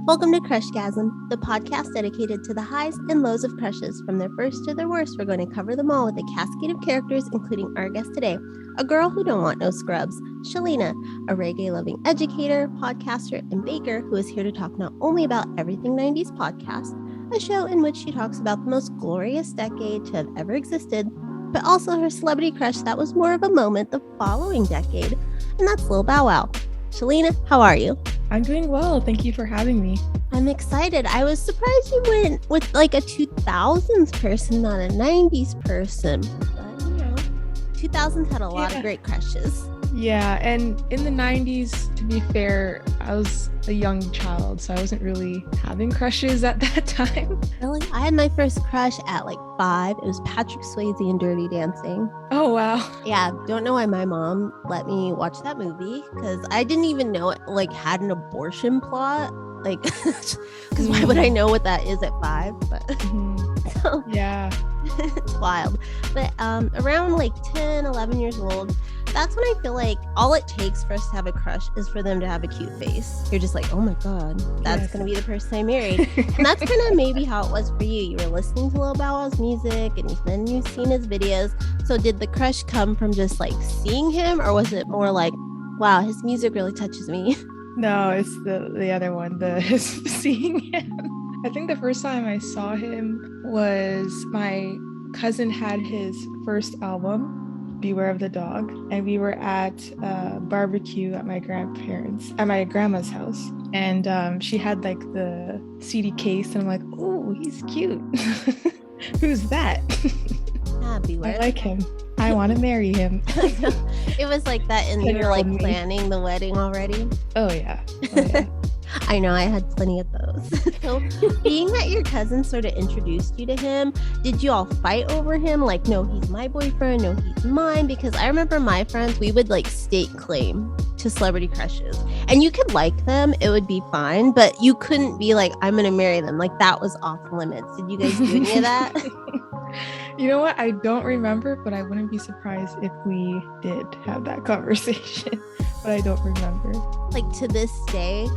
Welcome to Crushgasm, the podcast dedicated to the highs and lows of crushes. From their first to their worst, we're going to cover them all with a cascade of characters, including our guest today, a girl who don't want no scrubs, Shaleena, a reggae-loving educator, podcaster, and baker who is here to talk not only about Everything 90s podcast, a show in which she talks about the most glorious decade to have ever existed, but also her celebrity crush that was more of a moment the following decade, and that's Lil Bow Wow. Shaleena, how are you? I'm doing well. Thank you for having me. I'm excited. I was surprised you went with like a 2000s person, not a 90s person. But, 2000s had a lot of great crushes. Yeah, and in the 90s, to be fair, I was a young child, so I wasn't really having crushes at that time. Really? I had my first crush at like 5. It was Patrick Swayze in Dirty Dancing. Oh, wow. Yeah, don't know why my mom let me watch that movie, because I didn't even know it like had an abortion plot. Like, because why would I know what that is at 5? But so, yeah, it's wild. But around like 10, 11 years old, that's when I feel like all it takes for us to have a crush is for them to have a cute face. You're just like, oh my God, that's going to be the person I married. And that's kind of maybe how it was for you. You were listening to Lil Bow Wow's music and then you've seen his videos. So did the crush come from just like seeing him, or was it more like, wow, his music really touches me? No, it's the other one, seeing him. I think the first time I saw him was my cousin had his first album, Beware of the Dog, and we were at barbecue at my grandma's house, and she had like the CD case, and I'm like, oh, he's cute. Who's that? Beware. I like him. I want to marry him. It was like that, and you were like planning the wedding already. Oh yeah. I know, I had plenty of those. So being that your cousin sort of introduced you to him, did you all fight over him? Like, no, he's my boyfriend, no, he's mine? Because I remember my friends, we would like stake claim to celebrity crushes, and you could like them, it would be fine, but you couldn't be like, I'm gonna marry them. Like, that was off limits. Did you guys do any of that? You know what? I don't remember, but I wouldn't be surprised if we did have that conversation. But I don't remember. Like, to this day,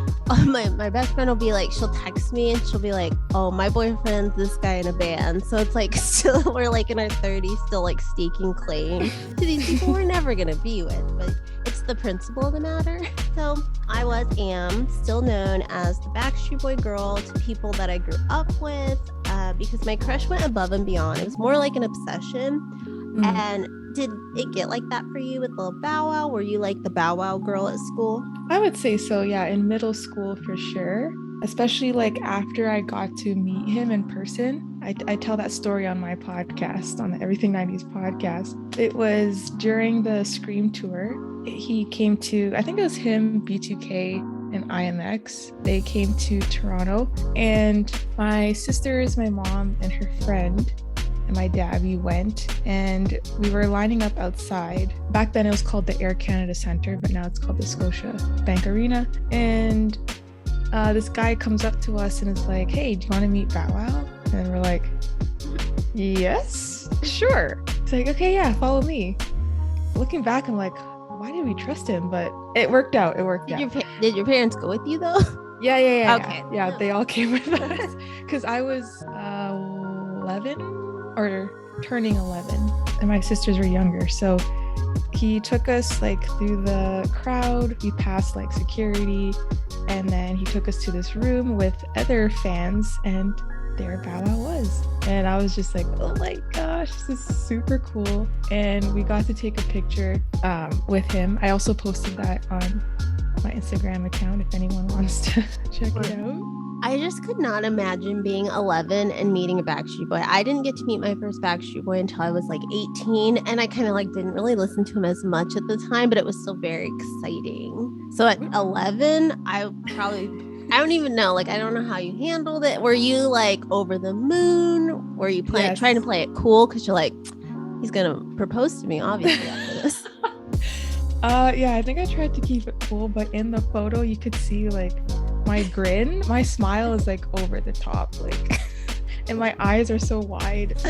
my best friend will be like, she'll text me and she'll be like, oh, my boyfriend's this guy in a band. So it's like, still, we're like in our 30s, still like staking claim to these people we're never gonna be with. But it's the principle of the matter. So I am still known as the Backstreet Boy girl to people that I grew up with, because my crush went above and beyond. It was more like an obsession. And did it get like that for you with Lil Bow Wow? Were you like the Bow Wow girl at school? I would say so, yeah. In middle school, for sure. Especially like after I got to meet him in person. I tell that story on my podcast, on the Everything 90s podcast. It was during the Scream tour. He came to, I think it was him, B2K, and IMX. They came to Toronto, and my sisters, my mom, and her friend, and my dad, we went, and we were lining up outside. Back then it was called the Air Canada Centre, but now it's called the Scotia Bank Arena. And this guy comes up to us and is like, hey, do you want to meet Bow Wow? And we're like, yes, sure. It's like, okay, yeah, follow me. Looking back, I'm like, why did we trust him? But it worked out. Did your parents go with you though? Yeah. Okay. Yeah, they all came with us because I was 11 or turning 11, and my sisters were younger. So he took us like through the crowd. We passed like security, and then he took us to this room with other fans, and there Bow Wow was. And I was just like, oh my gosh, this is super cool. And we got to take a picture with him. I also posted that on my Instagram account if anyone wants to check it out. I just could not imagine being 11 and meeting a Backstreet Boy. I didn't get to meet my first Backstreet Boy until I was like 18, and I kind of like didn't really listen to him as much at the time, but it was still very exciting. So at 11, I don't even know. Like, I don't know how you handled it. Were you like over the moon? Were you trying to play it cool? Because you're like, He's gonna propose to me, obviously, after this. Yeah, I think I tried to keep it cool, but in the photo you could see like my grin, my smile is like over the top, like, and my eyes are so wide.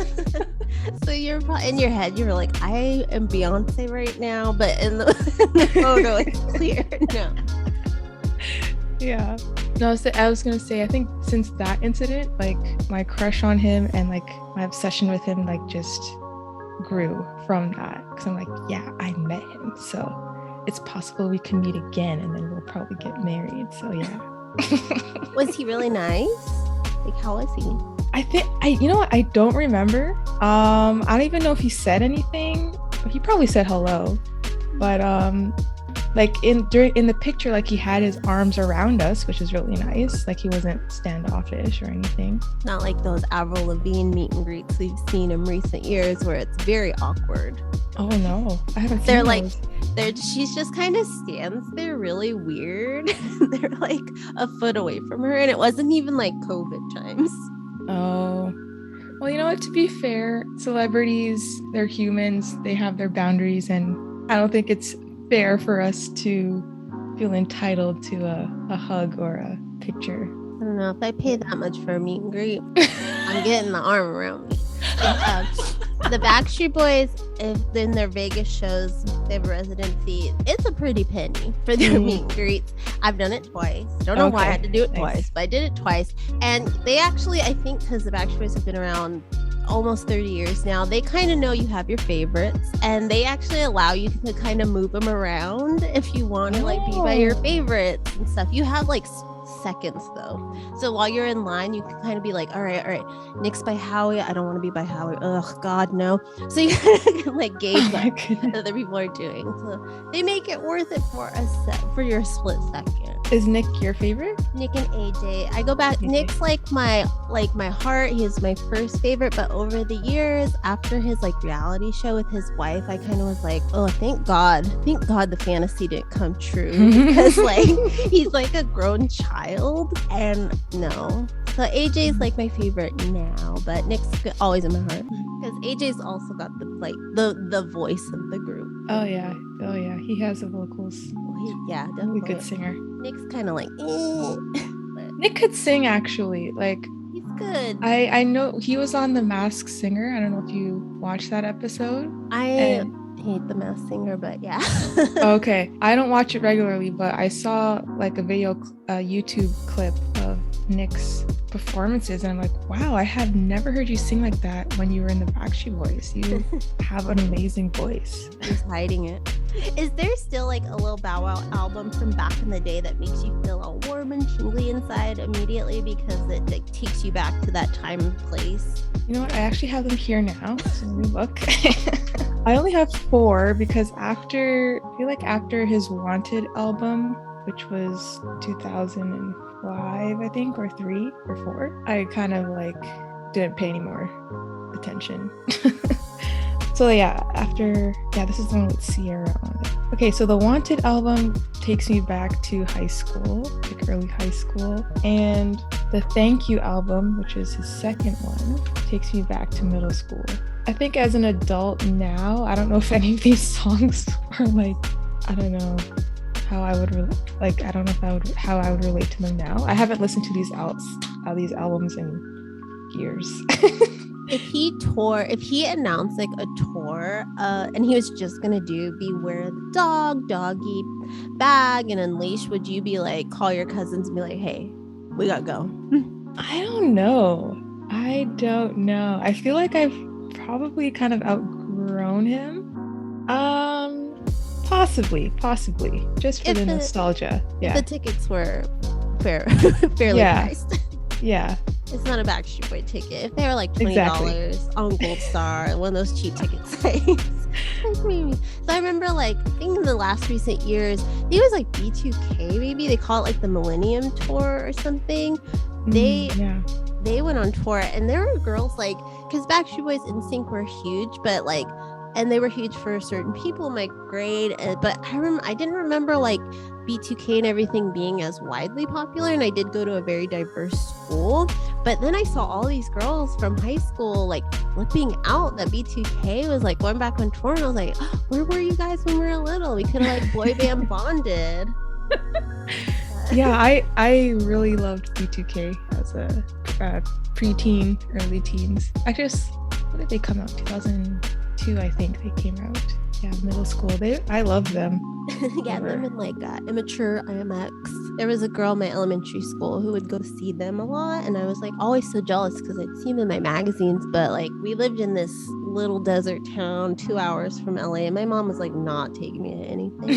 So you're in your head, you were like, I am Beyonce right now, but in the photo, it's clear now. Yeah. No, I was gonna say, I think since that incident, like my crush on him and like my obsession with him, like just grew from that. Because I'm like, yeah, I met him, so it's possible we can meet again, and then we'll probably get married. So yeah. Was he really nice? Like, how was he? I think you know what? I don't remember. I don't even know if he said anything. He probably said hello, but like in the picture, like he had his arms around us, which is really nice. Like he wasn't standoffish or anything. Not like those Avril Lavigne meet and greets we've seen in recent years, where it's very awkward. Oh no, I haven't. They're like, she's just kind of stands there really weird. They're like a foot away from her, and it wasn't even like COVID times. Oh, well, you know what? To be fair, celebrities, they're humans. They have their boundaries, and I don't think it's fair for us to feel entitled to a hug or a picture. I don't know, if I pay that much for a meet and greet, I'm getting the arm around me. The Backstreet Boys, if in their Vegas shows, they have a residency, it's a pretty penny for their meet and greets. I've done it twice. Don't know why I had to do it twice, but I did it twice. And they actually, I think because the Backstreet Boys have been around almost 30 years now, they kind of know you have your favorites, and they actually allow you to kind of move them around if you want to like be by your favorites and stuff. You have like seconds though, so while you're in line you can kind of be like, all right, Nick's by Howie, I don't want to be by Howie, ugh god no. So you can like gauge what other people are doing, so they make it worth it for your split second. Is Nick your favorite? Nick and AJ, I go back. Nick's like my heart. He's my first favorite, but over the years, after his like reality show with his wife, I kind of was like, oh, thank God the fantasy didn't come true, because like he's like a grown child, and no. So AJ's like my favorite now, but Nick's always in my heart because AJ's also got the voice of the group. Oh yeah, he has the vocals. Yeah, definitely a good singer. Nick's kind of like Nick could sing, actually. Like, he's good. I know he was on The Masked Singer. I don't know if you watched that episode. I hate The Masked Singer, but yeah. Okay, I don't watch it regularly, but I saw like a YouTube clip of Nick's performances, and I'm like, wow, I have never heard you sing like that when you were in the Backstreet Boys. You have an amazing voice. He's hiding it. Is there still like a little Bow Wow album from back in the day that makes you feel all warm and tingly inside immediately because it like, takes you back to that time and place? You know what? I actually have them here now. So let me look. I only have 4 because after his Wanted album, which was 2005, I think, or 3 or 4, I kind of like didn't pay any more attention. So yeah, this is the one with Sierra on it. Okay, so the Wanted album takes me back to high school, like early high school, and the Thank You album, which is his second one, takes me back to middle school. I think as an adult now, I don't know if any of these songs are like, I don't know how I would how I would relate to them now. I haven't listened to these albums in years. If he announced like a tour, and he was just gonna do Beware the Dog, Doggy Bag, and Unleash, would you be like, call your cousins and be like, hey, we gotta go? I don't know. I feel like I've probably kind of outgrown him. Possibly, just for the nostalgia. Yeah. The tickets were fairly priced. Yeah. It's not a Backstreet Boy ticket. If they were like $20 on Gold Star, one of those cheap ticket sites. So I remember like, I think in the last recent years, I think it was like B2K maybe. They call it like the Millennium Tour or something. They went on tour, and there were girls like, because Backstreet Boys and NSYNC were huge, but like, and they were huge for certain people in my grade. But I didn't remember like B2K and everything being as widely popular, and I did go to a very diverse school. But then I saw all these girls from high school like flipping out that B2K was like going back on tour, and I was like, where were you guys when we were little? We could have like boy band bonded. Yeah, I really loved B2K as a preteen, early teens. I guess, when did they come out? 2002, I think they came out. Yeah, middle school. I love them. Yeah, them and like Immature IMX. There was a girl in my elementary school who would go see them a lot, and I was like always so jealous because I'd see them in my magazines, but like we lived in this little desert town 2 hours from LA, and my mom was like not taking me to anything.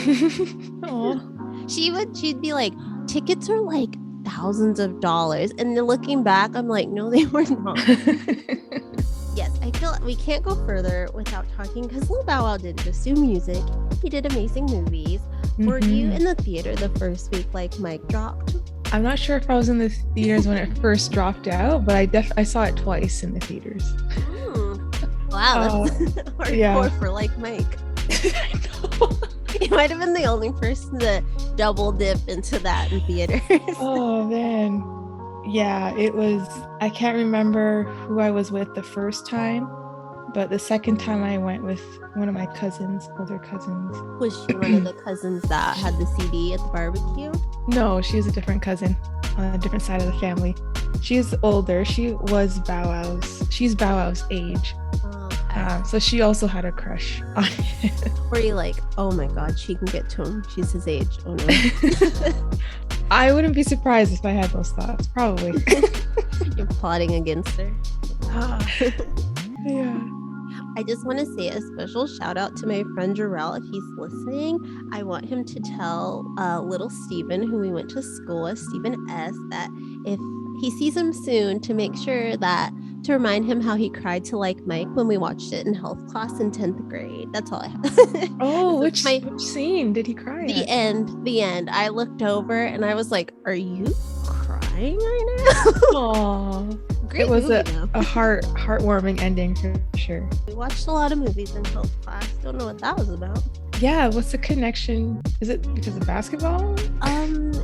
She'd be like, tickets are like thousands of dollars, and then looking back I'm like, no, they were not. Yes, I feel we can't go further without talking, because Lil Bow Wow didn't just do music, he did amazing movies. Were you in the theater the first week like Mike dropped? I'm not sure if I was in the theaters when it first dropped out, but I saw it twice in the theaters. Wow, that's hardcore for like Mike. I know. You might have been the only person to double dip into that in theaters. Oh man. Yeah, it was, I can't remember who I was with the first time, but the second time I went with one of my cousins, older cousins. Was she one of the cousins that had the CD at the barbecue? No, she's a different cousin on a different side of the family. She's older. She's Bow Wow's age. So she also had a crush on him. Were you like, oh my God, she can get to him. She's his age. Oh no. I wouldn't be surprised if I had those thoughts, probably. You're plotting against her. Yeah. I just want to say a special shout out to my friend Jarrell. If he's listening, I want him to tell little Steven, who we went to school with, Steven S., that if he sees him soon, to make sure to remind him how he cried to like Mike when we watched it in health class in 10th grade. That's all I have. Oh, which scene did he cry at? The end. I looked over and I was like, are you crying right now? Aww. Great it was movie, a heartwarming ending for sure. We watched a lot of movies in health class. Don't know what that was about. Yeah, what's the connection? Is it because of basketball?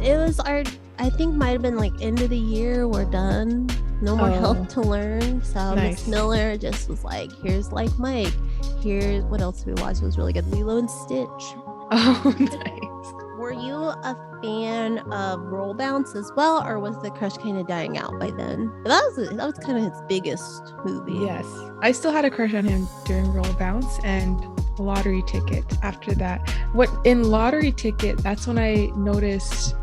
It was I think might have been like end of the year, we're done. No more health to learn. So Miss Miller just was like, here's like Mike. Here's what else we watched was really good. Lilo and Stitch. Oh, nice. Were you a fan of Roll Bounce as well, or was the crush kind of dying out by then? That was kind of his biggest movie. Yes, I still had a crush on him during Roll Bounce and Lottery Ticket. After that, in Lottery Ticket, that's when I noticed.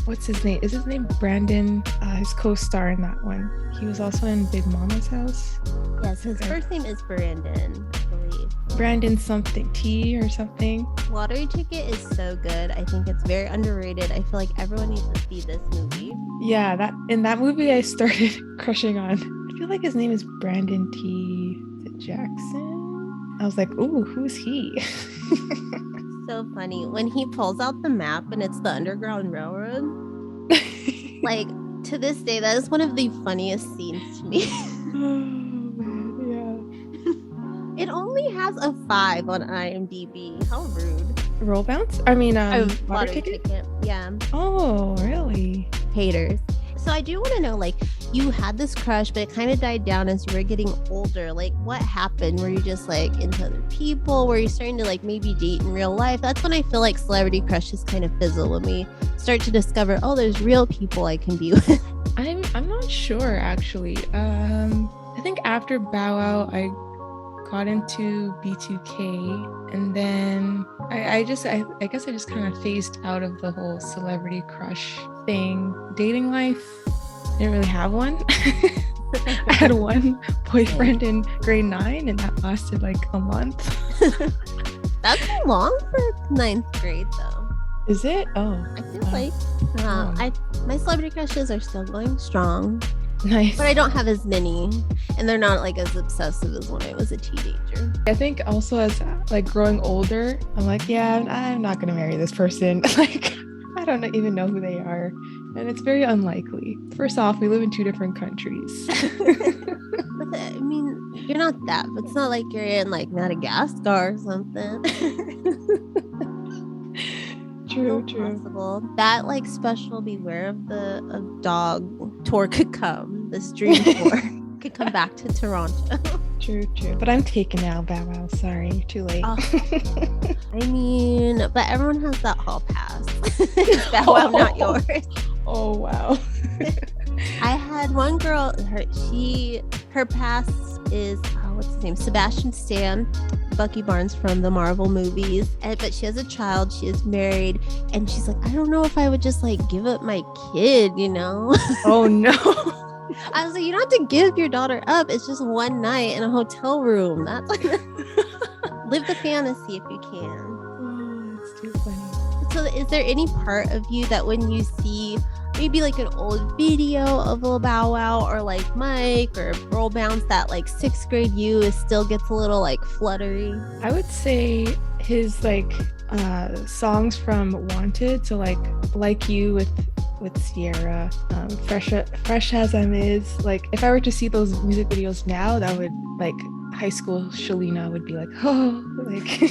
What's his name? Is his name Brandon? His co-star in that one. He was also in Big Mama's House. Yes, his first name is Brandon, I believe. Brandon something T or something. Lottery Ticket is so good. I think it's very underrated. I feel like everyone needs to see this movie. Yeah, in that movie I started crushing on. I feel like his name is Brandon T. Is it Jackson? I was like, ooh, who's he? So funny when he pulls out the map and it's the Underground Railroad. Like, to this day, that is one of the funniest scenes to me. Yeah. It only has a 5 on IMDb. How rude. Roll Bounce? I mean, Lottery Ticket. Yeah. Oh, really? Haters. So I do want to know, like, you had this crush, but it kind of died down as you were getting older. Like, what happened? Were you just like into other people? Were you starting to like maybe date in real life? That's when I feel like celebrity crushes kind of fizzle, when we start to discover, oh, there's real people I can be with. I'm not sure actually. I think after Bow Wow, I got into B2K, and then I guess I just kind of phased out of the whole celebrity crush thing. Dating life, didn't really have one. I had one boyfriend in grade 9, and that lasted like a month. That's long for 9th grade though. Is it? Oh, I feel like my celebrity crushes are still going strong. Nice. But I don't have as many, and they're not like as obsessive as when I was a teenager. I think also as like growing older, I'm like, yeah, I'm not gonna marry this person. Like, I don't even know who they are, and it's very unlikely. First off, we live in 2 different countries. I mean, you're not that, but it's not like you're in like Madagascar or something. True. Possible. That like special Beware of the Dog tour could come. The stream tour could come back to Toronto. True. But I'm taken now, Bow Wow. Sorry, too late. I mean, but everyone has that hall pass. Bow Wow, not yours. Oh, wow. I had one girl, her pass is, what's his name? Sebastian Stan, Bucky Barnes from the Marvel movies. But she has a child, she is married, and she's like, I don't know if I would just like give up my kid, you know? Oh, no. I was like, you don't have to give your daughter up. It's just one night in a hotel room. That's like, live the fantasy if you can. Oh, it's too funny. So is there any part of you that when you see maybe like an old video of Lil Bow Wow or like Mike or Roll Bounce that like 6th grade you still gets a little like fluttery? I would say his like songs from Wanted, so like You with Sierra, fresh as I'm is, like if I were to see those music videos now, that would like high school Shaleena would be like, oh, like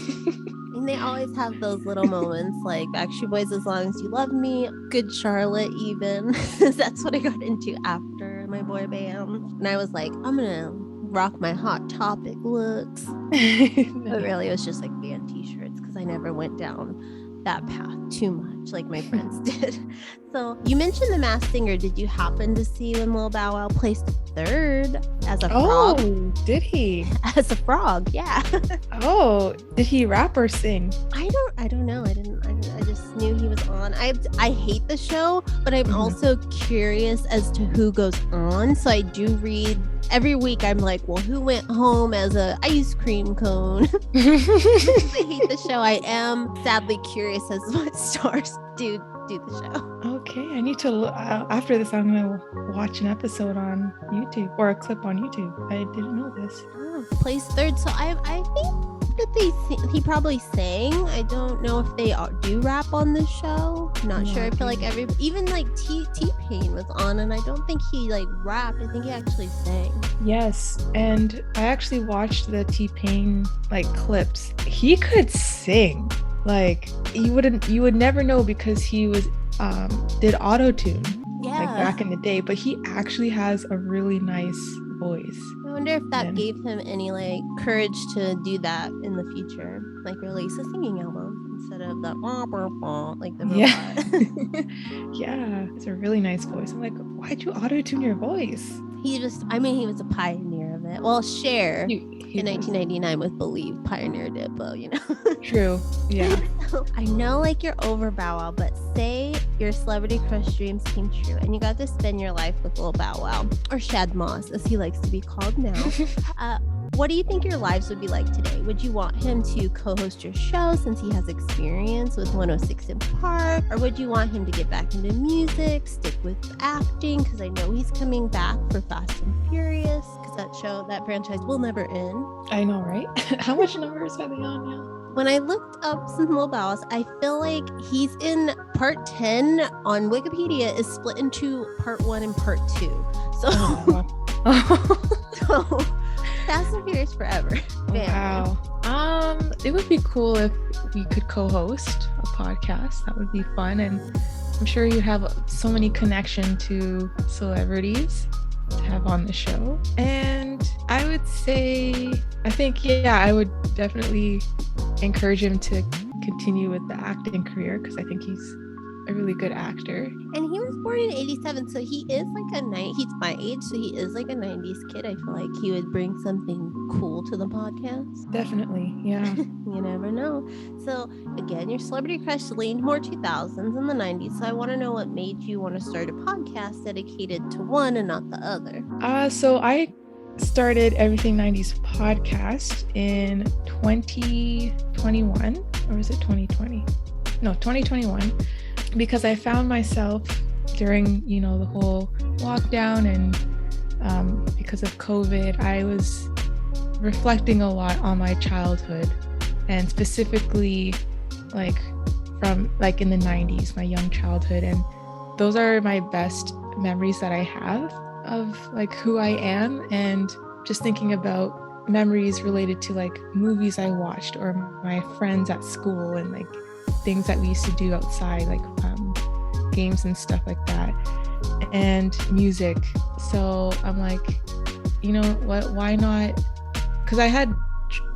And they always have those little moments like Backstreet Boys, As Long As You Love Me, Good Charlotte even. That's what I got into after my boy band. And I was like, I'm gonna rock my Hot Topic looks. But really it was just like band t-shirts because I never went down that path too much like my friends did. So you mentioned The Masked Singer. Did you happen to see when Lil Bow Wow placed 3rd as a frog? Oh, did he? As a frog, yeah. Oh, did he rap or sing? I don't know. I just knew he was on. I hate the show, but I'm also curious as to who goes on. So I do read every week. I'm like, well, who went home as a ice cream cone? I hate the show. I am sadly curious as to what stars do the show. Okay, I need to after this I'm gonna watch an episode on YouTube or a clip on YouTube. I didn't know this. Placed 3rd. So I think that he probably sang. I don't know if they do rap on the show. Not sure. I feel like even like T-Pain was on, and I don't think he like rapped. I think he actually sang. Yes, and I actually watched the T-Pain like clips. He could sing. Like you would never know because he was did auto-tune like back in the day, but he actually has a really nice voice. I wonder if that gave him any like courage to do that in the future, like release a singing album instead of that like the robot. Yeah, it's a really nice voice. I'm like, why'd you auto-tune your voice? He was a pioneer of it. Well, Cher in 1999 with Believe pioneered it, but you know. True. Yeah. So, I know like you're over Bow Wow, but say your celebrity crush dreams came true and you got to spend your life with Lil Bow Wow, or Shad Moss as he likes to be called now. What do you think your lives would be like today? Would you want him to co-host your show since he has experience with 106 in Park? Or would you want him to get back into music, stick with acting? Because I know he's coming back for Fast and Furious, because that franchise will never end. I know, right? How much numbers are they on now? When I looked up some Lil Bow Wows, I feel like he's in part 10 on Wikipedia is split into part 1 and part 2. So, so Fast and Furious forever. Wow. It would be cool if we could co-host a podcast. That would be fun, and I'm sure you have so many connection to celebrities to have on the show. And I would say, I think, I would definitely encourage him to continue with the acting career because I think he's a really good actor. And he was born in 87, so he is like he's my age, so he is like a 90s kid. I feel like he would bring something cool to the podcast. Definitely, yeah. You never know. So again, your celebrity crush leaned more 2000s and the 90s, so I want to know what made you want to start a podcast dedicated to one and not the other. So I started Everything 90s podcast in 2021, or was it 2020? No, 2021. Because I found myself during, the whole lockdown and because of COVID, I was reflecting a lot on my childhood, and specifically like from like in the 90s, my young childhood. And those are my best memories that I have of like who I am, and just thinking about memories related to like movies I watched or my friends at school and like things that we used to do outside, like games and stuff like that, and music. So I'm like, you know what, why not? Because I had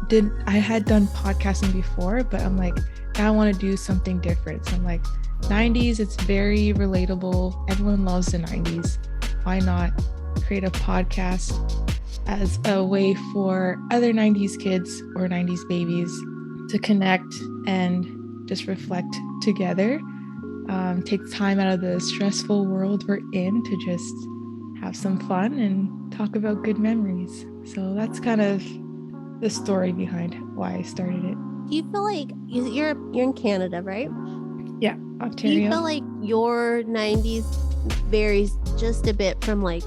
done podcasting before, but I'm like, now I want to do something different. So I'm like, 90s, it's very relatable. Everyone loves the 90s. Why not create a podcast as a way for other 90s kids or 90s babies to connect and just reflect together, take time out of the stressful world we're in to just have some fun and talk about good memories. So that's kind of the story behind why I started it. Do you feel like you're in Canada, right? Yeah, Do Ontario. you feel like your 90s varies just a bit from like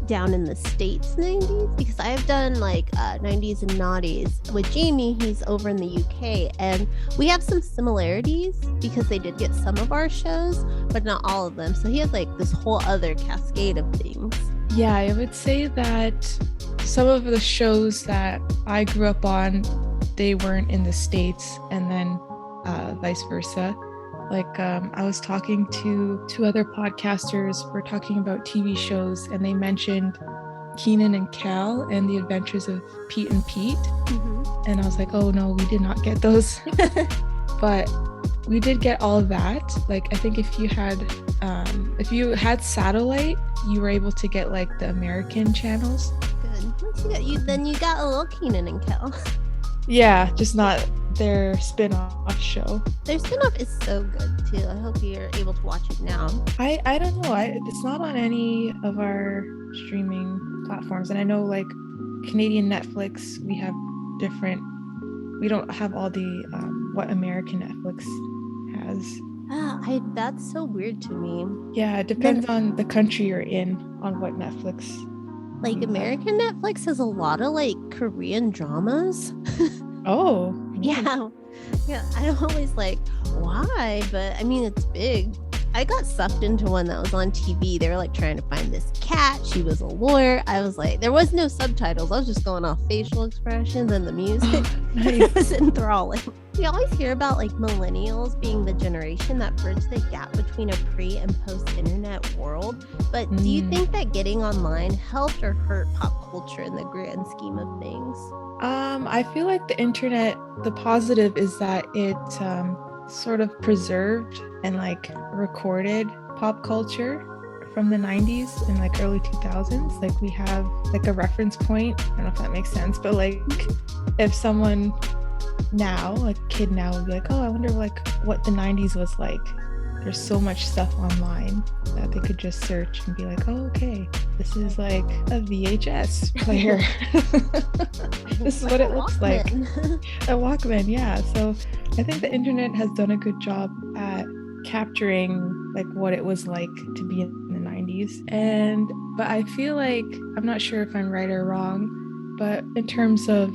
down in the States 90s? Because I've done like 90s and naughties with Jamie. He's over in the UK, and we have some similarities because they did get some of our shows, but not all of them. So he has like this whole other cascade of things. Yeah, I would say that some of the shows that I grew up on, they weren't in the States, and then vice versa. Like I was talking to two other podcasters, we're talking about TV shows, and they mentioned Kenan and Kel and the Adventures of Pete and Pete. Mm-hmm. And I was like, oh no, we did not get those. But we did get all of that. Like I think if you had satellite, you were able to get like the American channels. Good. Then you got a little Kenan and Kel. Yeah, just not their spin-off show. Their spin-off is so good too. I hope you're able to watch it now. I don't know. It's not on any of our streaming platforms. And I know like Canadian Netflix, we don't have all the what American Netflix has. That's so weird to me. Yeah, it depends on the country you're in on what Netflix. Like American Netflix has a lot of like Korean dramas. Oh. Yeah. I'm always like, why? But I mean, it's big. I got sucked into one that was on TV. They were like trying to find this cat. She was a lawyer. I was like, there was no subtitles. I was just going off facial expressions and the music. It was enthralling. We always hear about like millennials being the generation that bridged the gap between a pre and post-internet world. But do you think that getting online helped or hurt pop culture in the grand scheme of things? I feel like the internet, the positive is that it sort of preserved and like recorded pop culture from the 90s and like early 2000s. Like we have like a reference point. I don't know if that makes sense, but like if someone now, like a kid now, would be like, oh, I wonder like what the 90s was like. There's so much stuff online that they could just search and be like, oh, okay, this is like a VHS player. This is what it looks like. A Walkman, yeah. So I think the internet has done a good job at capturing like what it was like to be in the 90s. But I feel like, I'm not sure if I'm right or wrong, but in terms of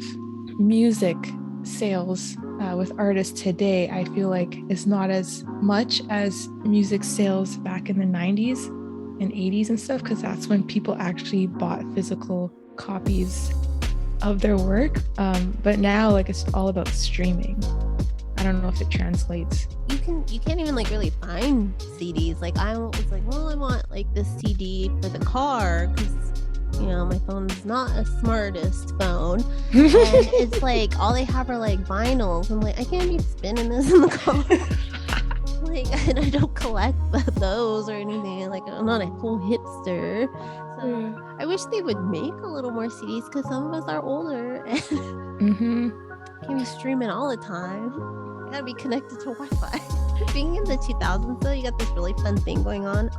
music sales with artists today, I feel like it's not as much as music sales back in the 90s and 80s and stuff, because that's when people actually bought physical copies of their work. But now like it's all about streaming. I don't know if it translates. You can't even like really find CDs. Like I was like, well, I want like this CD for the car because my phone's not a smartest phone. And it's like all they have are like vinyls. I'm like, I can't be spinning this in the car. Like, and I don't collect those or anything. Like, I'm not a cool hipster. So I wish they would make a little more CDs because some of us are older and can't be streaming all the time. Gotta be connected to Wi-Fi. Being in the 2000s though, you got this really fun thing going on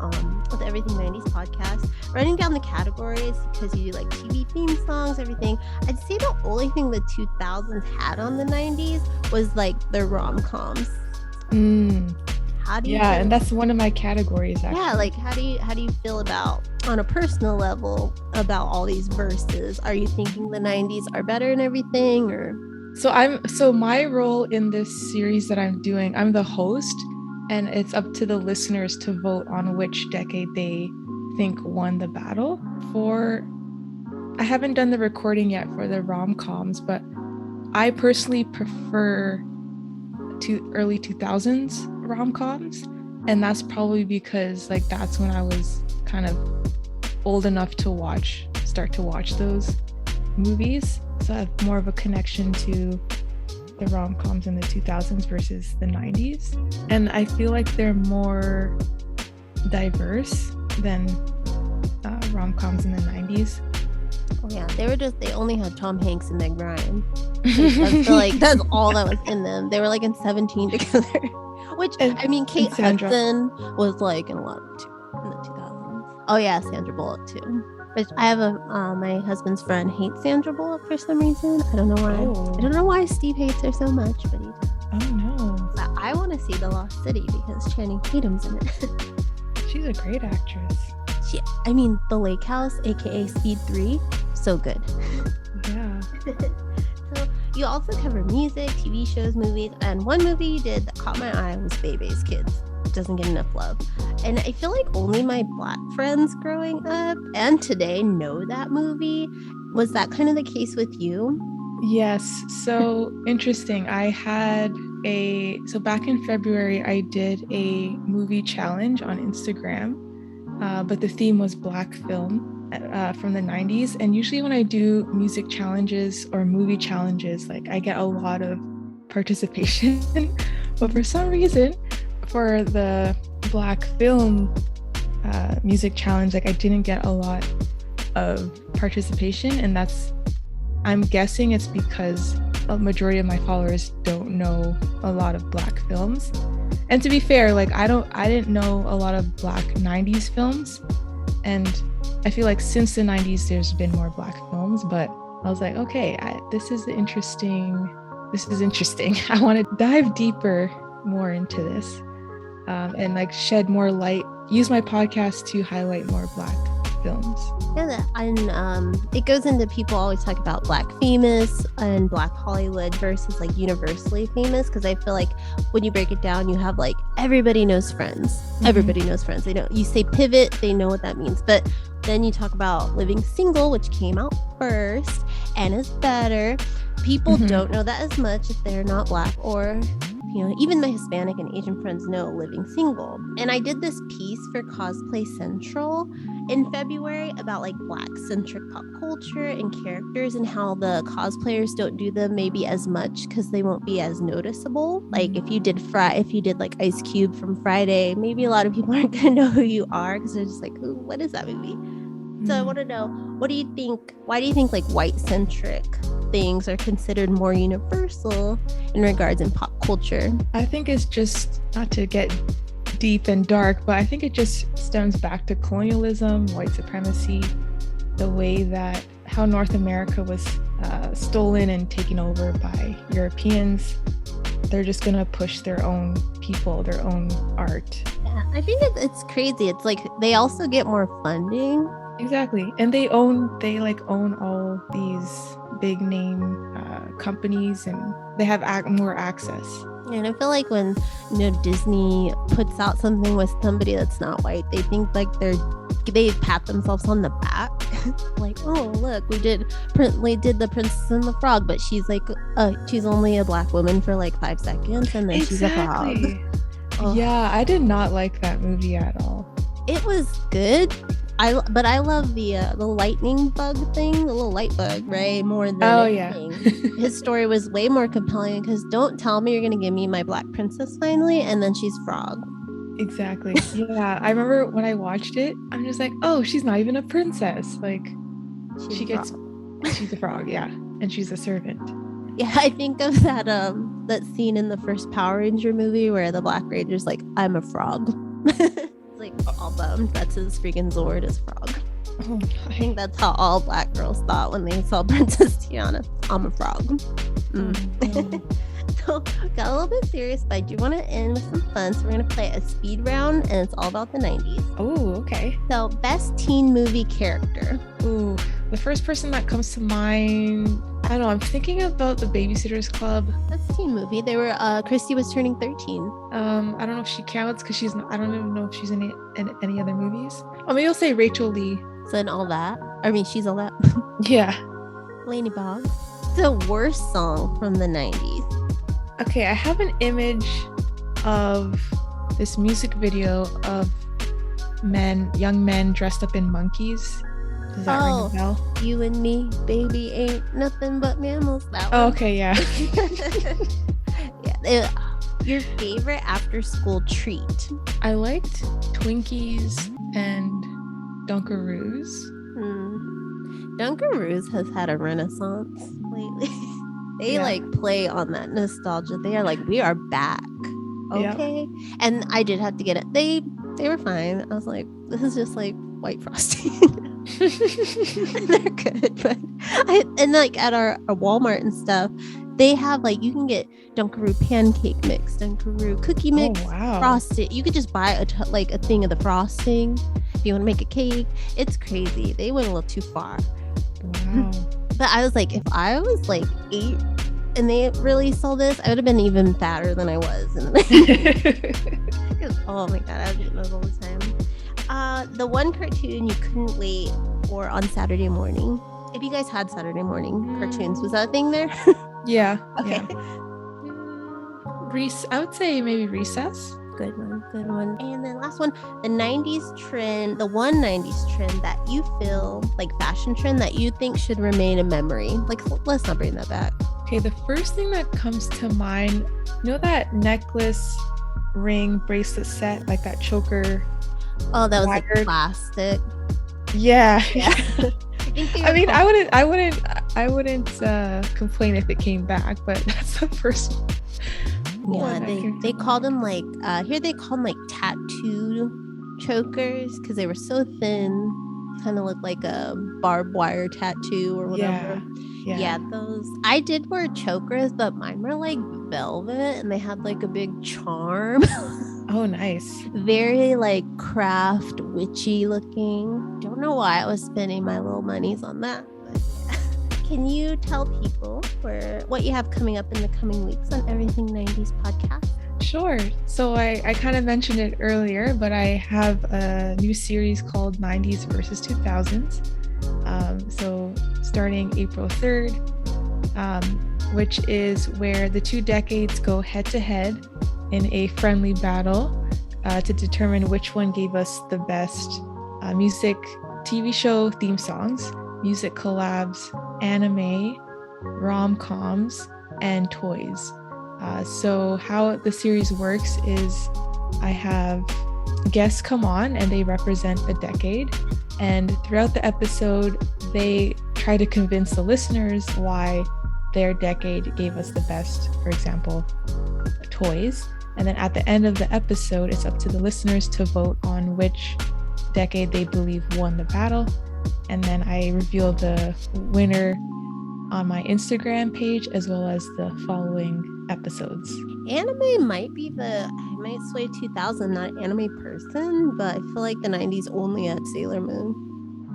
with Everything 90s podcast, writing down the categories because you do like TV theme songs, everything. I'd say the only thing the 2000s had on the 90s was like the rom-coms. How do you feel? And that's one of my categories actually. Yeah, like how do you feel about, on a personal level, about all these verses? Are you thinking the 90s are better and everything, or? So my role in this series that I'm doing, I'm the host, and it's up to the listeners to vote on which decade they think won the battle. I haven't done the recording yet for the rom-coms, but I personally prefer early 2000s rom-coms, and that's probably because like that's when I was kind of old enough to watch start to watch those movies. So I have more of a connection to the rom-coms in the 2000s versus the 90s. And I feel like they're more diverse than rom-coms in the 90s. Oh yeah, they only had Tom Hanks and Meg Ryan. That's all that was in them. They were like in 17 together. Which, I mean, Kate Hudson was like in a lot too, in the 2000s. Oh yeah, Sandra Bullock too. But I have my husband's friend hates Sandra Bullock for some reason. I don't know why. I don't know why Steve hates her so much, but he does. Oh no. But I want to see The Lost City because Channing Tatum's in it. She's a great actress. The Lake House, aka Speed 3, so good. Yeah. So you also cover music, TV shows, movies, and one movie you did that caught my eye was Bebe's Kids. Doesn't get enough love. And I feel like only my Black friends growing up and today know that movie. Was that kind of the case with you? Yes. So interesting. So back in February, I did a movie challenge on Instagram, but the theme was Black film from the 90s. And usually when I do music challenges or movie challenges, like I get a lot of participation. But for some reason, for the Black film music challenge, like I didn't get a lot of participation, and I'm guessing it's because a majority of my followers don't know a lot of Black films. And to be fair, like I didn't know a lot of Black 90s films, and I feel like since the 90s there's been more Black films, but I was like, okay, this is interesting. I want to dive deeper more into this. And like shed more light, use my podcast to highlight more Black films. Yeah, and it goes into people always talk about Black famous and Black Hollywood versus like universally famous, because I feel like when you break it down, you have like everybody knows Friends. Mm-hmm. Everybody knows Friends. They know, you say Pivot, they know what that means. But then you talk about Living Single, which came out first and is better. People don't know that as much if they're not Black, or even my Hispanic and Asian friends know Living Single. And I did this piece for Cosplay Central in February about like Black-centric pop culture and characters and how the cosplayers don't do them maybe as much because they won't be as noticeable. Like if you did like Ice Cube from Friday, maybe a lot of people aren't going to know who you are because they're just like, ooh, what is that movie? So I want to know, why do you think like white-centric things are considered more universal in regards in pop culture? I think it's just, not to get deep and dark, but I think it just stems back to colonialism, white supremacy, the way that how North America was stolen and taken over by Europeans. They're just going to push their own people, their own art. Yeah, I think it's crazy. It's like they also get more funding. Exactly. And they own all these big name companies, and they have more access. And I feel like when Disney puts out something with somebody that's not white, they think like they pat themselves on the back. Like, oh look, we did the Princess and the Frog, but she's like she's only a Black woman for like 5 seconds and then she's a frog. Oh. Yeah, I did not like that movie at all. It was good. But I love the lightning bug thing, the little light bug, right? More than anything. Yeah. His story was way more compelling because don't tell me you're going to give me my Black princess finally, and then she's frog. Exactly. Yeah, I remember when I watched it, I'm just like, oh, she's not even a princess. Like, she's a frog, yeah, and she's a servant. Yeah, I think of that scene in the first Power Ranger movie where the Black Ranger's like, I'm a frog. Like all bummed. That's his freaking Zord is frog. Oh, I think that's how all Black girls thought when they saw Princess Tiana. I'm a frog. So got a little bit serious, but I do want to end with some fun. So we're gonna play a speed round, and it's all about the 90s. Oh, okay. So best teen movie character. Ooh, the first person that comes to mind, I don't know, I'm thinking about the Babysitter's Club. That's a teen movie. They were Christy was turning 13. I don't know if she counts because she's not, I don't even know if she's in any other movies. Oh, maybe I'll say Rachel Lee. So in All That. I mean, she's All That. Yeah. Laney Boggs. The worst song from the 90s. Okay, I have an image of this music video of young men dressed up in monkeys. Does that ring a bell? You and me, baby, ain't nothing but mammals. That one. Oh, okay, yeah. Yeah. Your favorite after school treat? I liked Twinkies and Dunkaroos. Dunkaroos has had a renaissance lately. They like play on that nostalgia. They are like, we are back. Okay. Yep. And I did have to get it. They were fine. I was like, this is just like white frosting. They're good, but and like at our Walmart and stuff, they have like, you can get Dunkaroo pancake mix, Dunkaroo cookie mix, frosted. You could just buy a thing of the frosting if you want to make a cake. It's crazy. They went a little too far. Wow. But I was like, if I was like 8 and they really saw this, I would have been even fatter than I was. Oh my god, I was eating those all the time. The one cartoon you couldn't wait for on Saturday morning. If you guys had Saturday morning cartoons, was that a thing there? Yeah. Okay. Yeah. I would say maybe Recess. Good one. And then last one, the 90s trend, the one 90s trend that you feel like fashion trend that you think should remain a memory. Like, let's not bring that back. Okay, the first thing that comes to mind, you know that necklace, ring, bracelet set, like that choker? Oh, that was like plastic. Yeah. I mean, I wouldn't complain if it came back, but that's the first one. Yeah, they called them like here they call them like tattoo chokers because they were so thin, kind of looked like a barbed wire tattoo or whatever. Yeah, those. I did wear chokers, but mine were like velvet and they had like a big charm. Oh, nice. Very like craft witchy looking. Don't know why I was spending my little monies on that. Can you tell people what you have coming up in the coming weeks on Everything 90s podcast? Sure. So I kind of mentioned it earlier, but I have a new series called 90s versus 2000s. So starting April 3rd, which is where the two decades go head to head in a friendly battle to determine which one gave us the best music, TV show theme songs, music collabs, anime, rom-coms, and toys. So how the series works is I have guests come on and they represent a decade, and throughout the episode they try to convince the listeners why their decade gave us the best, for example, toys. And then at the end of the episode, it's up to the listeners to vote on which decade they believe won the battle. And then I reveal the winner on my Instagram page as well as the following episodes. Anime might be I might sway 2000, not an anime person, but I feel like the 90s only had Sailor Moon.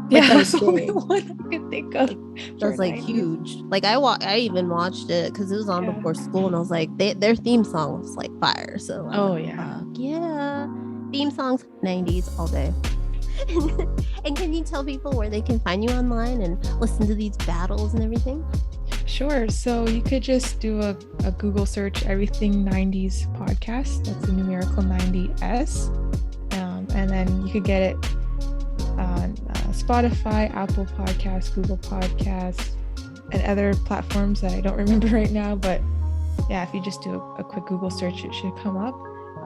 Yeah, that's the only one I could think of. That was like 90s. Huge. Like I even watched it because it was on before school, and I was like, their theme song was like fire. So yeah, theme songs 90s all day. And can you tell people where they can find you online and listen to these battles and everything? Sure. So you could just do a Google search, Everything 90s podcast. That's the numerical 90S. And then you could get it on Spotify, Apple Podcasts, Google Podcasts, and other platforms that I don't remember right now. But yeah, if you just do a quick Google search, it should come up.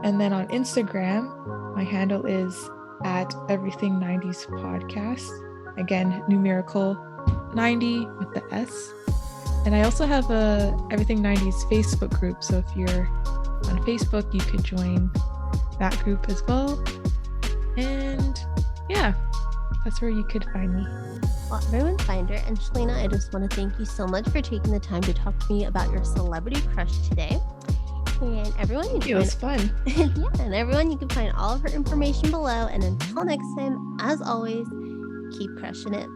And then on Instagram, my handle is at Everything 90s podcast. Again, numerical 90 with the S. And I also have a Everything 90s Facebook group. So if you're on Facebook, you could join that group as well. And yeah, that's where you could find me. Well, everyone find her. And Shaleena, I just want to thank you so much for taking the time to talk to me about your celebrity crush today. And everyone, it was fun. Yeah, and everyone, you can find all of her information below. And until next time, as always, keep crushing it.